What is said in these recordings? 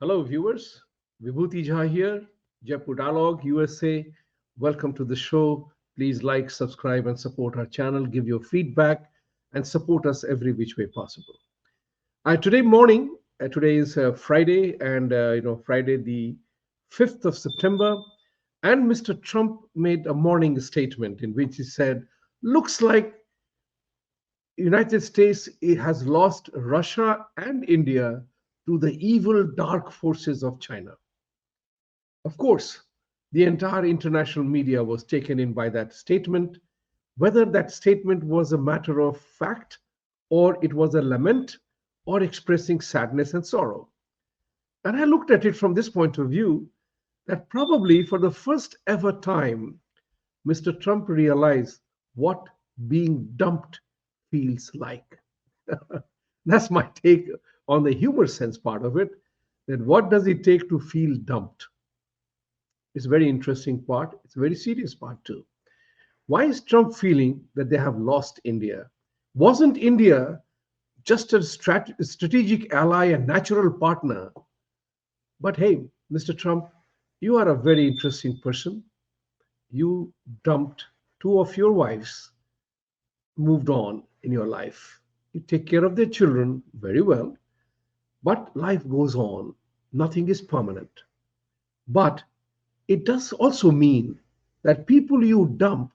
Hello, viewers. Vibhuti Jha here, Jaipur Dialogue, USA. Welcome to the show. Please like, subscribe, and support our channel. Give your feedback and support us every which way possible. Today morning, today is Friday, and Friday the 5th of September, and Mr. Trump made a morning statement in which he said, "Looks like United States has lost Russia and India to the evil dark forces of China." Of course, the entire international media was taken in by that statement. Whether that statement was a matter of fact, or it was a lament, or expressing sadness and sorrow. And I looked at it from this point of view that probably for the first ever time, Mr. Trump realized what being dumped feels like. That's my take on the humor sense part of it. That what does it take to feel dumped? It's a very interesting part. It's a very serious part too. Why is Trump feeling that they have lost India? Wasn't India just a strategic ally and natural partner? But hey, Mr. Trump, you are a very interesting person. You dumped two of your wives, moved on in your life. You take care of their children very well, but life goes on. Nothing is permanent. But it does also mean that people you dump,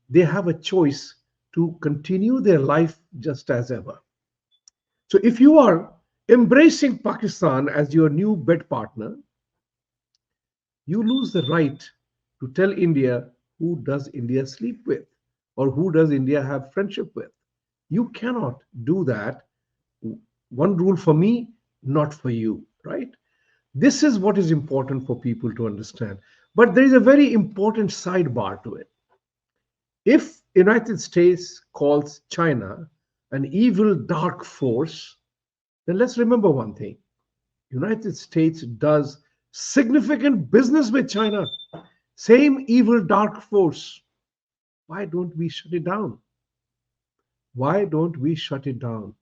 they have a choice to continue their life just as ever. So if you are embracing Pakistan as your new bed partner, you lose the right to tell India who does India sleep with or who does India have friendship with. You cannot do that. One rule for me, not for you, right? This is what is important for people to understand. But there is a very important sidebar to it. If United States calls China an evil dark force, then let's remember one thing. United States does significant business with China. Same evil dark force. Why don't we shut it down? Why don't we shut it down?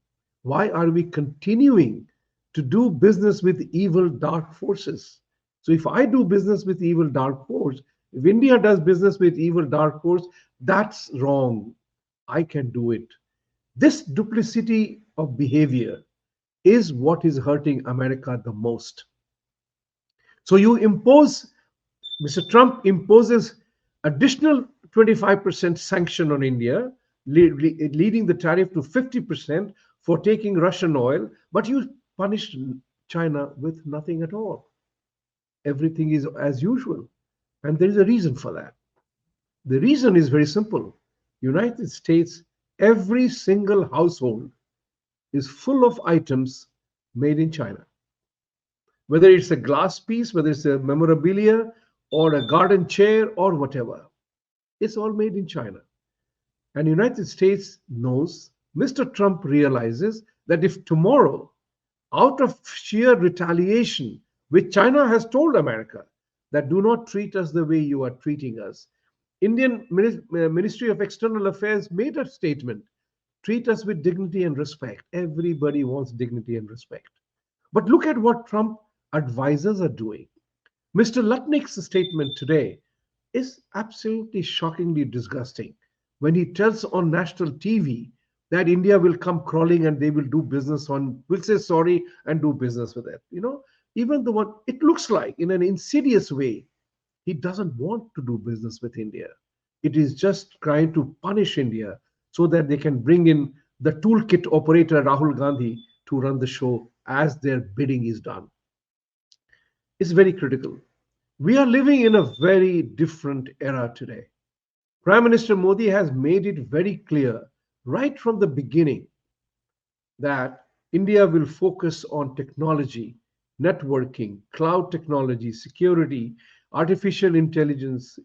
Why are we continuing to do business with evil dark forces? So if I do business with evil dark force, if India does business with evil dark force, that's wrong. I can do it. This duplicity of behavior is what is hurting America the most. So you impose, Mr. Trump imposes additional 25% sanction on India, leading the tariff to 50% for taking Russian oil, but you punish China with nothing at all. Everything is as usual. And there is a reason for that. The reason is very simple. United States, every single household is full of items made in China. Whether it's a glass piece, whether it's a memorabilia or a garden chair or whatever, it's all made in China. And United States knows, Mr. Trump realizes that if tomorrow, out of sheer retaliation, which China has told America that do not treat us the way you are treating us, Indian Ministry of External Affairs made a statement, treat us with dignity and respect. Everybody wants dignity and respect. But look at what Trump advisors are doing. Mr. Lutnick's statement today is absolutely shockingly disgusting when he tells on national TV that India will come crawling and they will do business on, will say sorry and do business with it. Even the one, it looks like in an insidious way, he doesn't want to do business with India. It is just trying to punish India so that they can bring in the toolkit operator Rahul Gandhi to run the show as their bidding is done. It's very critical. We are living in a very different era today. Prime Minister Modi has made it very clear right from the beginning that India will focus on technology, networking, cloud technology, security, artificial intelligence,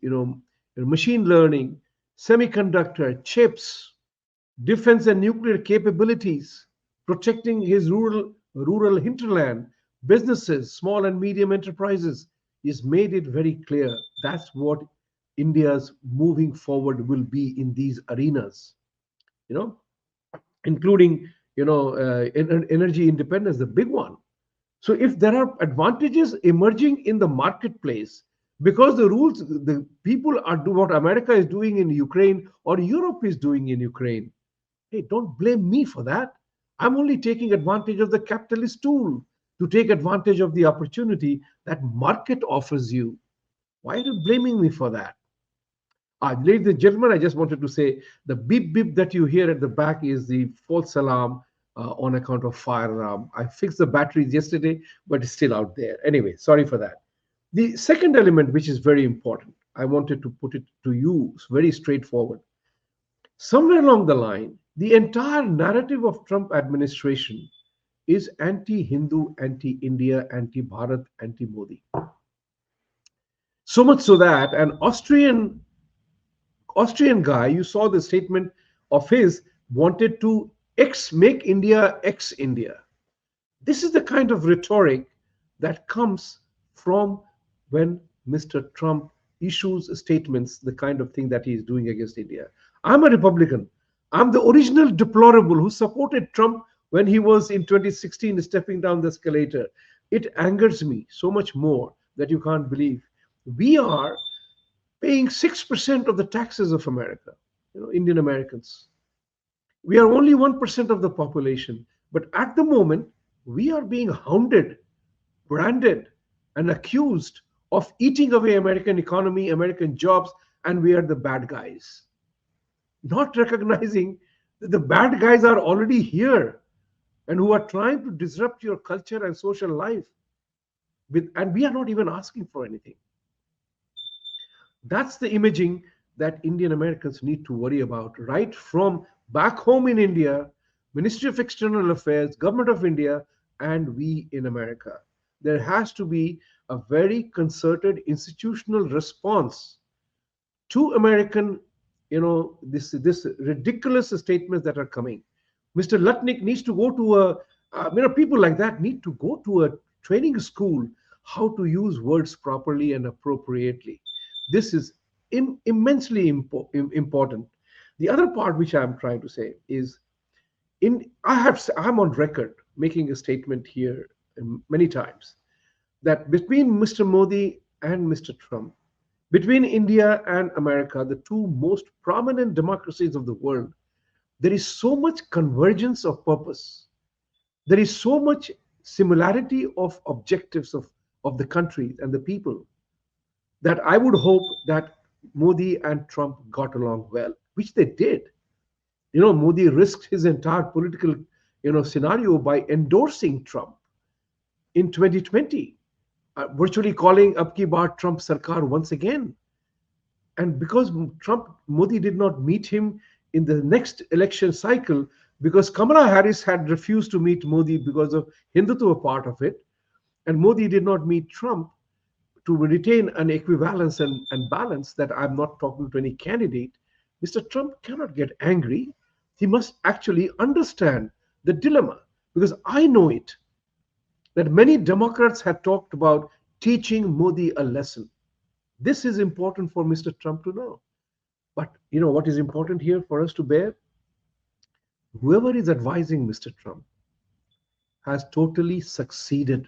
machine learning, semiconductor, chips, defense and nuclear capabilities, protecting his rural hinterland, businesses, small and medium enterprises. He's made it very clear that's what India's moving forward will be in these arenas, you know, including energy independence, the big one. So if there are advantages emerging in the marketplace because the rules, the people are do what America is doing in Ukraine or Europe is doing in Ukraine, hey, don't blame me for that. I'm only taking advantage of the capitalist tool to take advantage of the opportunity that market offers you. Why are you blaming me for that? Ladies and gentlemen, I just wanted to say the beep beep that you hear at the back is the false alarm on account of fire alarm. I fixed the batteries yesterday, but it's still out there. Anyway, sorry for that. The second element, which is very important, I wanted to put it to you very straightforward. Somewhere along the line, the entire narrative of Trump administration is anti-Hindu, anti-India, anti-Bharat, anti-Modi. So much so that an Austrian guy, you saw the statement of his, wanted to make India ex India. This is the kind of rhetoric that comes from when Mr. Trump issues statements, the kind of thing that he is doing against India. I'm a Republican. I'm the original deplorable who supported Trump when he was in 2016 stepping down the escalator. It angers me so much more that you can't believe. We are paying 6% of the taxes of America, Indian Americans. We are only 1% of the population. But at the moment, we are being hounded, branded, and accused of eating away American economy, American jobs, and we are the bad guys. Not recognizing that the bad guys are already here and who are trying to disrupt your culture and social life. And we are not even asking for anything. That's the imaging that Indian Americans need to worry about, right from back home in India, Ministry of External Affairs, Government of India, and we in America. There has to be a very concerted institutional response to American, this ridiculous statements that are coming. Mr. Lutnick needs to go to people like that need to go to a training school how to use words properly and appropriately. This is immensely important. The other part which I'm trying to say is, I'm on record making a statement here many times that between Mr. Modi and Mr. Trump, between India and America, the two most prominent democracies of the world, there is so much convergence of purpose. There is so much similarity of objectives of the country and the people that I would hope that Modi and Trump got along well, which they did. Modi risked his entire political, scenario by endorsing Trump in 2020, virtually calling Ab Ki Baar Trump Sarkar once again. And because Modi did not meet him in the next election cycle, because Kamala Harris had refused to meet Modi because of Hindutva part of it, and Modi did not meet Trump to retain an equivalence and balance that I'm not talking to any candidate, Mr. Trump cannot get angry. He must actually understand the dilemma, because I know it, that many Democrats had talked about teaching Modi a lesson. This is important for Mr. Trump to know. But what is important here for us to bear? Whoever is advising Mr. Trump has totally succeeded,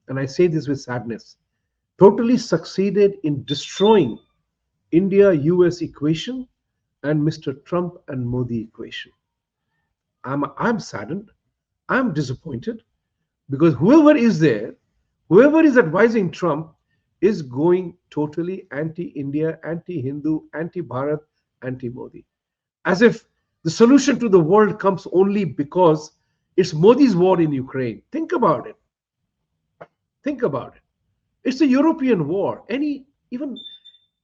and I say this with sadness, totally succeeded in destroying India-US equation and Mr. Trump and Modi equation. I'm saddened. I'm disappointed because whoever is there, whoever is advising Trump is going totally anti-India, anti-Hindu, anti-Bharat, anti-Modi. As if the solution to the world comes only because it's Modi's war in Ukraine. Think about it. Think about it. It's a European war.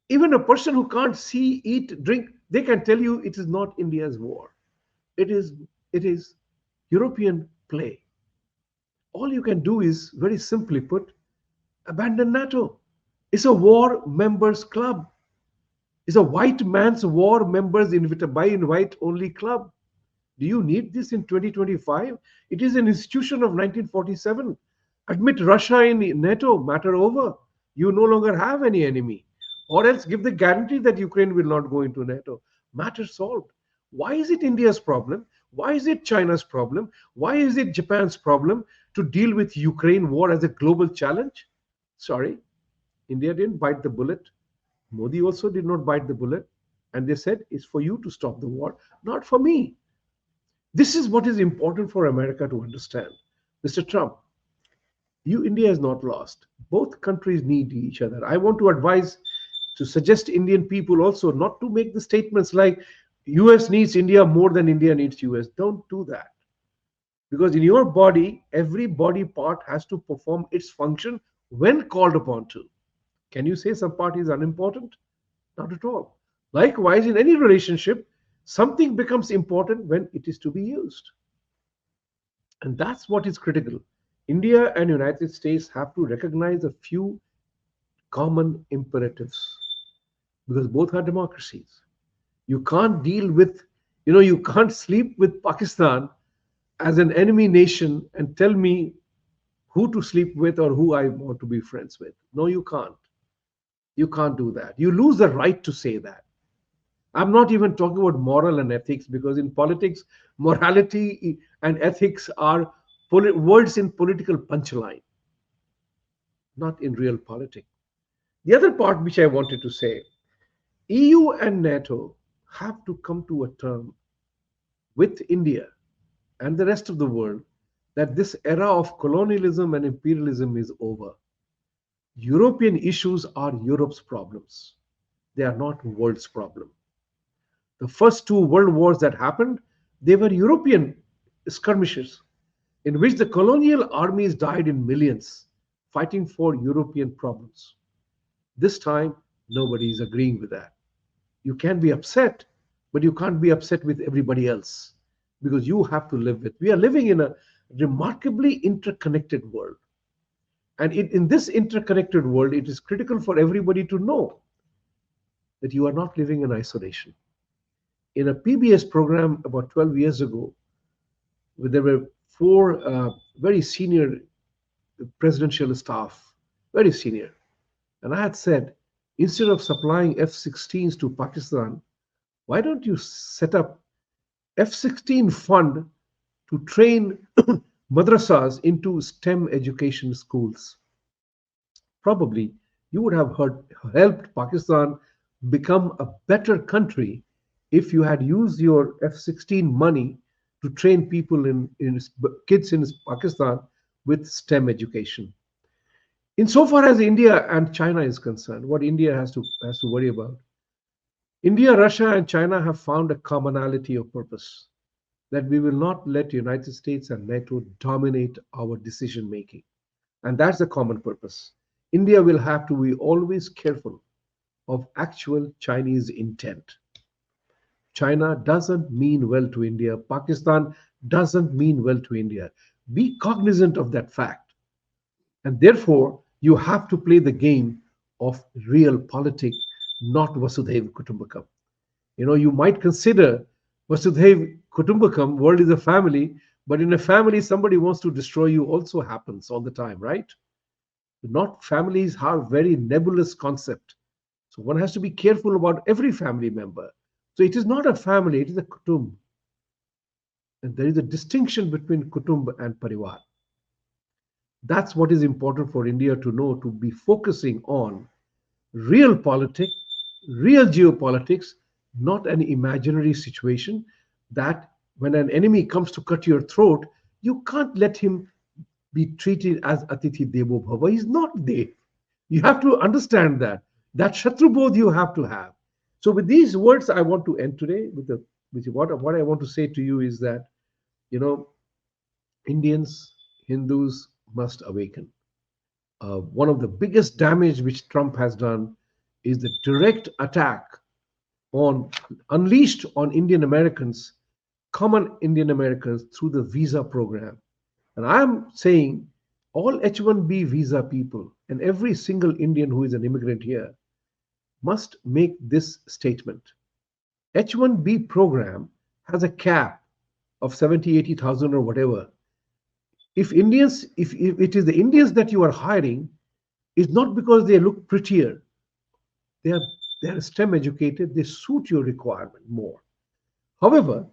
Even a person who can't see, eat, drink, they can tell you it is not India's war. It is European play. All you can do is, very simply put, abandon NATO. It's a war members club. It's a white man's war members by invite only club. Do you need this in 2025? It is an institution of 1947. Admit Russia in NATO, matter over. You no longer have any enemy. Or else give the guarantee that Ukraine will not go into NATO. Matter solved. Why is it India's problem? Why is it China's problem? Why is it Japan's problem to deal with Ukraine war as a global challenge? Sorry, India didn't bite the bullet. Modi also did not bite the bullet. And they said, it's for you to stop the war, not for me. This is what is important for America to understand. Mr. Trump, you, India is not lost. Both countries need each other. I want to advise, to suggest Indian people also not to make the statements like US needs India more than India needs US. Don't do that. Because in your body, every body part has to perform its function when called upon to. Can you say some part is unimportant? Not at all. Likewise, in any relationship, something becomes important when it is to be used. And that's what is critical. India and United States have to recognize a few common imperatives because both are democracies. You can't deal with, you can't sleep with Pakistan as an enemy nation and tell me who to sleep with or who I want to be friends with. No, you can't. You can't do that. You lose the right to say that. I'm not even talking about moral and ethics because in politics, morality and ethics are words in political punchline, not in real politics. The other part which I wanted to say, EU and NATO have to come to a term with India and the rest of the world that this era of colonialism and imperialism is over. European issues are Europe's problems. They are not world's problem. The first two world wars that happened, they were European skirmishes in which the colonial armies died in millions fighting for European problems. This time, nobody is agreeing with that. You can be upset, but you can't be upset with everybody else because you have to live with. We are living in a remarkably interconnected world. And in this interconnected world, it is critical for everybody to know that you are not living in isolation. In a PBS program about 12 years ago, where there were four very senior presidential staff, very senior. And I had said, instead of supplying F-16s to Pakistan, why don't you set up F-16 fund to train madrasas into STEM education schools? Probably you would have helped Pakistan become a better country if you had used your F-16 money to train people in kids in Pakistan with STEM education. Insofar as India and China is concerned, what India has to worry about, India, Russia, and China have found a commonality of purpose that we will not let the United States and NATO dominate our decision making. And that's the common purpose. India will have to be always careful of actual Chinese intent. China doesn't mean well to India. Pakistan doesn't mean well to India. Be cognizant of that fact. And therefore, you have to play the game of real politics, not Vasudhaiv Kutumbakam. You might consider Vasudhaiv Kutumbakam, world is a family, but in a family, somebody wants to destroy you also happens all the time, right? Not families are very nebulous concept. So one has to be careful about every family member. So it is not a family, it is a kutumb. And there is a distinction between kutumb and parivar. That's what is important for India to know, to be focusing on real politics, real geopolitics, not an imaginary situation that when an enemy comes to cut your throat, you can't let him be treated as Atithi Devo Bhava. He's not Dev. You have to understand that. That Shatrubodh you have to have. So with these words, I want to end today with what I want to say to you is that, Indians, Hindus must awaken. One of the biggest damage which Trump has done is the direct attack unleashed on Indian Americans, common Indian Americans through the visa program. And I'm saying all H-1B visa people and every single Indian who is an immigrant here must make this statement. H-1B program has a cap of 70, 80,000 or whatever. If it is the Indians that you are hiring, it's not because they look prettier. They are STEM educated, they suit your requirement more. However,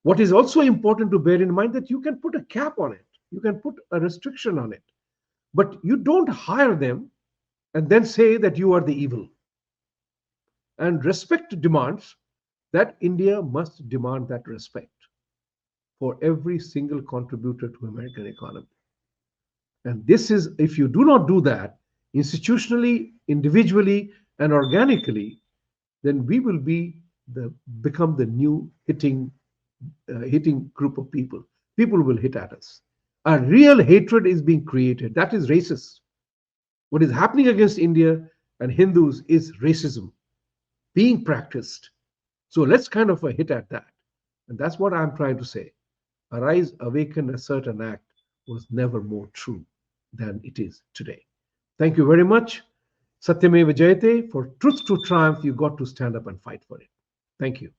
What is also important to bear in mind that you can put a cap on it, you can put a restriction on it, but you don't hire them and then say that you are the evil. And respect demands that India must demand that respect for every single contributor to American economy. And this is, if you do not do that institutionally, individually, and organically, then we will become the new hitting group of people. People will hit at us. A real hatred is being created. That is racist. What is happening against India and Hindus is racism being practiced. So let's kind of hit at that. And that's what I'm trying to say. Arise, awaken, assert, and act was never more true than it is today. Thank you very much. Satyameva Jayate, for truth to triumph, you got to stand up and fight for it. Thank you.